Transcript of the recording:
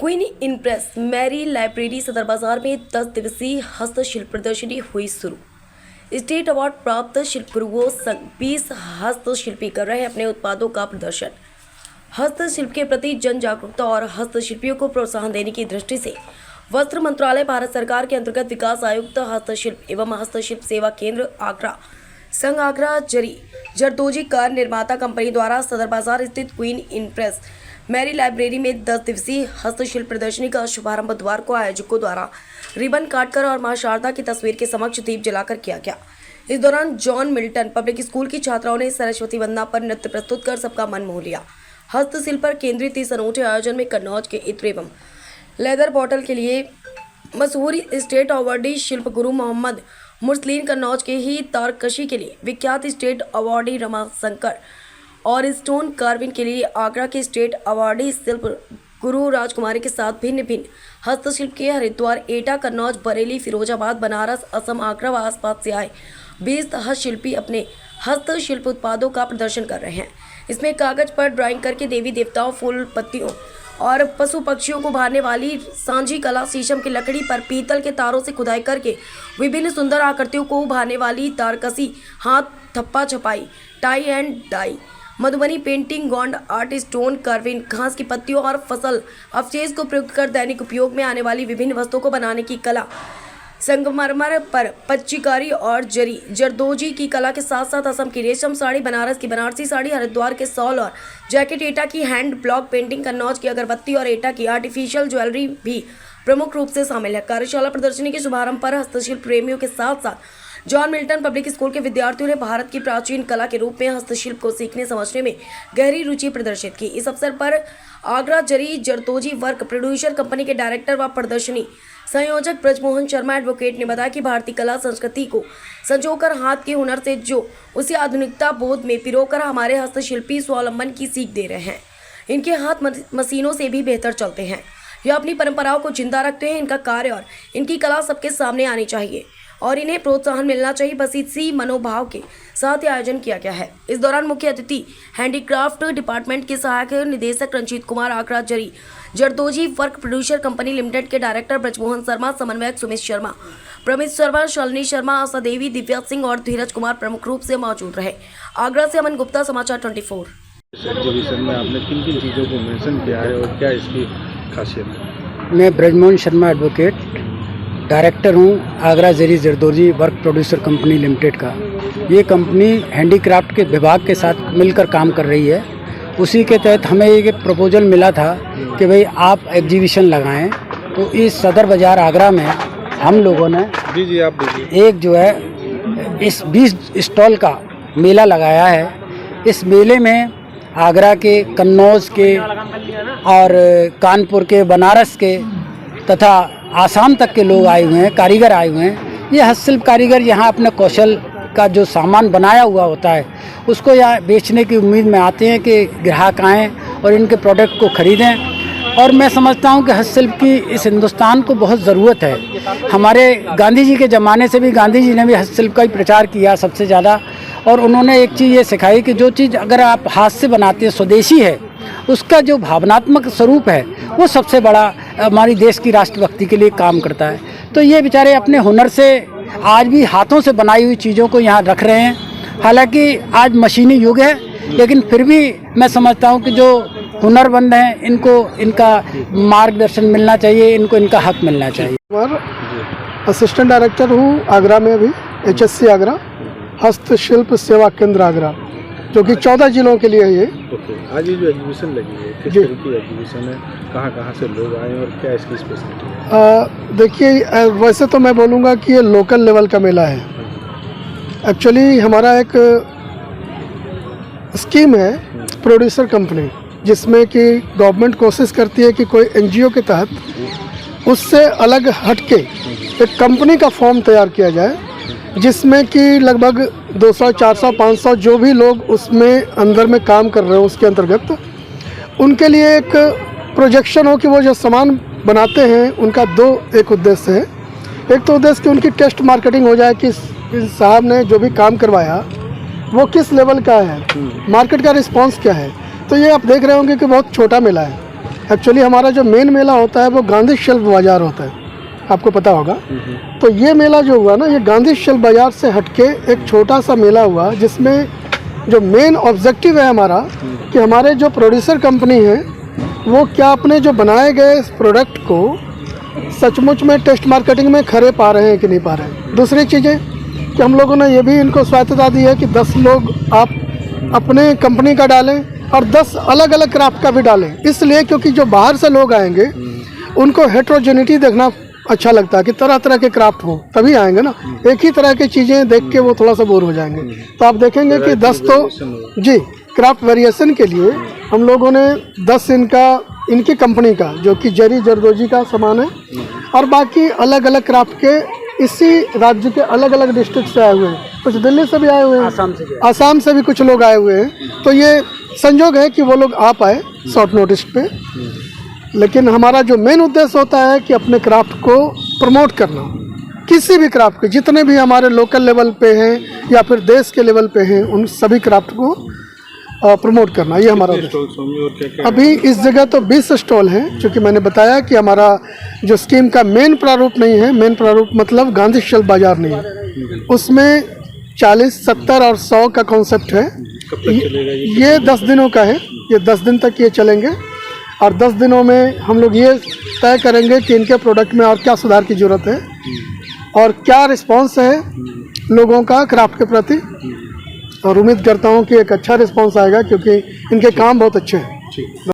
Queen impress Mary library सदर बाजार में 10 दिवसीय हस्तशिल्प प्रदर्शनी हुई शुरू। स्टेट अवार्ड प्राप्त शिल्पगुरुओं संग 20 हस्तशिल्पी कर रहे अपने उत्पादों का प्रदर्शन। हस्तशिल्प के प्रति जन जागरूकता और हस्तशिल्पियों को प्रोत्साहन देने की दृष्टि से वस्त्र मंत्रालय भारत सरकार के अंतर्गत विकास आयुक्त हस्तशिल्प एवं हस्तशिल्प सेवा केंद्र आगरा संघ आगरा जरदोजी कार निर्माता कंपनी द्वारा सदर बाजार स्थित क्वीन इम्प्रेस मैरी लाइब्रेरी में 10 दिवसीय हस्तशिल्प प्रदर्शनी का शुभारंभ बुधवार को आयोजकों द्वारा रिबन काटकर और मां शारदा की तस्वीर के समक्ष दीप जलाकर किया गया। इस दौरान जॉन मिल्टन पब्लिक स्कूल की छात्राओं ने सरस्वती वंदना पर नृत्य प्रस्तुत कर सबका मन मोह लिया। हस्तशिल्प पर केंद्रित इस अनूठे आयोजन में कन्नौज के इत्र एवं लेदर बॉटल के लिए मशहूर स्टेट अवार्डी शिल्प गुरु मोहम्मद मुरसलीन, कन्नौज के ही तारकशी के लिए विख्यात स्टेट अवार्डी रमा शंकर और स्टोन कार्विंग के लिए आगरा के स्टेट अवार्डी शिल्प गुरु राजकुमारी के साथ भिन्न भिन्न हस्तशिल्प के हरिद्वार, एटा, कन्नौज, बरेली, फिरोजाबाद, बनारस, असम, आगरा व आसपास से आए 20 हस्तशिल्पी अपने हस्तशिल्प उत्पादों का प्रदर्शन कर रहे हैं। इसमें कागज पर ड्राइंग करके देवी देवताओं, फूल पत्तियों और पशु पक्षियों को भाने वाली सांझी कला, शीशम की लकड़ी पर पीतल के तारों से खुदाई करके विभिन्न सुंदर आकृतियों को भाने वाली तारकसी, हाथ थप्पा छपाई, tie and dye, Madhubani painting, Gond art, stone carving, घास की पत्तियों और फसल अवशेष को प्रयुक्त कर दैनिक उपयोग में आने वाली विभिन्न वस्तुओं को बनाने की कला, संगमरमर पर पच्चीकारी और जरदोजी की कला के साथ साथ असम की रेशम साड़ी, बनारस की बनारसी साड़ी, हरिद्वार के सॉल और जैकेट, एटा की हैंड ब्लॉक पेंटिंग, कन्नौज की अगरबत्ती और एटा की आर्टिफिशियल ज्वेलरी भी प्रमुख रूप से शामिल है। कार्यशाला प्रदर्शनी के शुभारंभ पर हस्तशिल्प प्रेमियों के साथ साथ जॉन मिल्टन पब्लिक स्कूल के विद्यार्थियों ने भारत की प्राचीन कला के रूप में हस्तशिल्प को सीखने समझने में गहरी रुचि प्रदर्शित की। इस अवसर पर आगरा जरदोजी वर्क प्रोड्यूसर कंपनी के डायरेक्टर व प्रदर्शनी संयोजक ब्रजमोहन शर्मा एडवोकेट ने बताया कि भारतीय कला संस्कृति को संजोकर हाथ के हुनर से जो उसे आधुनिकता बोध में पिरोकर हमारे हस्तशिल्पी स्वावलंबन की सीख दे रहे हैं। इनके हाथ मशीनों से भी बेहतर चलते हैं। यह अपनी परंपराओं को जिंदा रखते हैं। इनका कार्य और इनकी कला सबके सामने आनी चाहिए और इन्हें प्रोत्साहन मिलना चाहिए। बस इसी मनोभाव के साथ आयोजन किया गया है। इस दौरान मुख्य अतिथि हैंडीक्राफ्ट डिपार्टमेंट के सहायक निदेशक रंजीत कुमार, आगरा जरदोजी वर्क प्रोड्यूसर कंपनी लिमिटेड के डायरेक्टर ब्रजमोहन शर्मा, समन्वयक सुमित शर्मा, प्रमित शर्मा, शालिनी शर्मा, आशा देवी, दिव्या सिंह और धीरज कुमार प्रमुख रूप से मौजूद रहे। आगरा से अमन गुप्ता, समाचार 24। एग्जीबिशन में आपने किन किन चीज़ों को मेंशन किया है और क्या इसकी खासियत है? मैं ब्रजमोहन शर्मा एडवोकेट डायरेक्टर हूँ आगरा जरदोजी वर्क प्रोड्यूसर कंपनी लिमिटेड का। ये कंपनी हैंडीक्राफ्ट के विभाग के साथ मिलकर काम कर रही है। उसी के तहत हमें एक प्रपोजल मिला था कि भाई आप एग्जीबिशन लगाएं, तो इस सदर बाज़ार आगरा में हम लोगों ने आप एक जो है इस 20 स्टॉल का मेला लगाया है। इस मेले में आगरा के, कन्नौज के और कानपुर के, बनारस के तथा आसाम तक के लोग आए हुए हैं, कारीगर आए हुए हैं। ये हस्तशिल्प कारीगर यहाँ अपने कौशल का जो सामान बनाया हुआ होता है उसको यहाँ बेचने की उम्मीद में आते हैं कि ग्राहक आएँ और इनके प्रोडक्ट को ख़रीदें। और मैं समझता हूँ कि हस्तशिल्प की इस हिंदुस्तान को बहुत ज़रूरत है। हमारे गांधी जी के ज़माने से भी गांधी जी ने भी हस्तशिल्प का ही प्रचार किया सबसे ज़्यादा। और उन्होंने एक चीज़ ये सिखाई कि जो चीज़ अगर आप हाथ से बनाते हैं, स्वदेशी है, उसका जो भावनात्मक स्वरूप है वो सबसे बड़ा हमारी देश की राष्ट्रभक्ति के लिए काम करता है। तो ये बेचारे अपने हुनर से आज भी हाथों से बनाई हुई चीज़ों को यहाँ रख रहे हैं। हालांकि आज मशीनी युग है, लेकिन फिर भी मैं समझता हूँ कि जो हुनरमंद हैं इनको इनका मार्गदर्शन मिलना चाहिए, इनको इनका हक मिलना चाहिए। और असिस्टेंट डायरेक्टर हूँ आगरा में, अभी HSC आगरा हस्तशिल्प सेवा केंद्र आगरा, जो कि 14 जिलों के लिए है ये। आज ये जो एग्जीबिशन लगी है, किस तरह की एग्जीबिशन है, कहाँ से लोग आए और क्या इसकी स्पेशलिटी है? देखिए, वैसे तो मैं बोलूँगा कि ये लोकल लेवल का मेला है। एक्चुअली हमारा एक स्कीम है प्रोड्यूसर कंपनी, जिसमें कि गवर्नमेंट कोशिश करती है कि कोई NGO के तहत उससे अलग हटके एक कंपनी का फॉर्म तैयार किया जाए, जिसमें कि लगभग 200, 400, 500 जो भी लोग उसमें अंदर में काम कर रहे हो उसके अंतर्गत उनके लिए एक प्रोजेक्शन हो कि वो जो सामान बनाते हैं उनका एक उद्देश्य है। एक तो उद्देश्य कि उनकी टेस्ट मार्केटिंग हो जाए कि साहब ने जो भी काम करवाया वो किस लेवल का है, मार्केट का रिस्पांस क्या है। तो ये आप देख रहे होंगे कि बहुत छोटा मेला है, एक्चुअली हमारा जो मेन मेला होता है वो गांधी शिल्प बाज़ार होता है, आपको पता होगा। तो ये मेला जो हुआ ना, ये गांधी शिल्प बाज़ार से हटके एक छोटा सा मेला हुआ, जिसमें जो मेन ऑब्जेक्टिव है हमारा कि हमारे जो प्रोड्यूसर कंपनी है वो क्या अपने जो बनाए गए प्रोडक्ट को सचमुच में टेस्ट मार्केटिंग में खरे पा रहे हैं कि नहीं पा रहे हैं। दूसरी चीज़ें कि हम लोगों ने ये भी इनको स्वायत्तता दी है कि 10 लोग आप अपने कंपनी का डालें और 10 अलग अलग क्राफ्ट का भी डालें, इसलिए क्योंकि जो बाहर से लोग आएंगे उनको हेट्रोजेनिटी देखना अच्छा लगता है कि तरह तरह के क्राफ्ट हो, तभी आएंगे ना। एक ही तरह की चीज़ें देख के वो थोड़ा सा बोर हो जाएंगे। तो आप देखेंगे कि 10 तो जी क्राफ्ट वेरिएशन के लिए हम लोगों ने 10 इनकी कंपनी का जो कि जरी जरदोजी का सामान है, और बाकी अलग अलग क्राफ्ट के इसी राज्य के अलग अलग डिस्ट्रिक्ट से आए हुए हैं, कुछ दिल्ली से भी आए हुए हैं, आसाम से भी कुछ लोग आए हुए हैं। तो ये संजोग है कि वो लोग आ पाए शॉर्ट नोटिस पे। लेकिन हमारा जो मेन उद्देश्य होता है कि अपने क्राफ्ट को प्रमोट करना, किसी भी क्राफ्ट के जितने भी हमारे लोकल लेवल पे हैं या फिर देश के लेवल पे हैं, उन सभी क्राफ्ट को प्रमोट करना, ये हमारा उद्देश्य। अभी इस जगह तो 20 स्टॉल हैं, क्योंकि मैंने बताया कि हमारा जो स्कीम का मेन प्रारूप नहीं है, मेन प्रारूप मतलब गांधी शिल्प बाजार नहीं है, उसमें 40, 70 और 100 का कॉन्सेप्ट है। ये 10 दिनों का है, ये 10 दिन तक ये चलेंगे, और 10 दिनों में हम लोग ये तय करेंगे कि इनके प्रोडक्ट में और क्या सुधार की ज़रूरत है और क्या रिस्पांस है लोगों का क्राफ्ट के प्रति। और उम्मीद करता हूँ कि एक अच्छा रिस्पांस आएगा, क्योंकि इनके काम बहुत अच्छे हैं।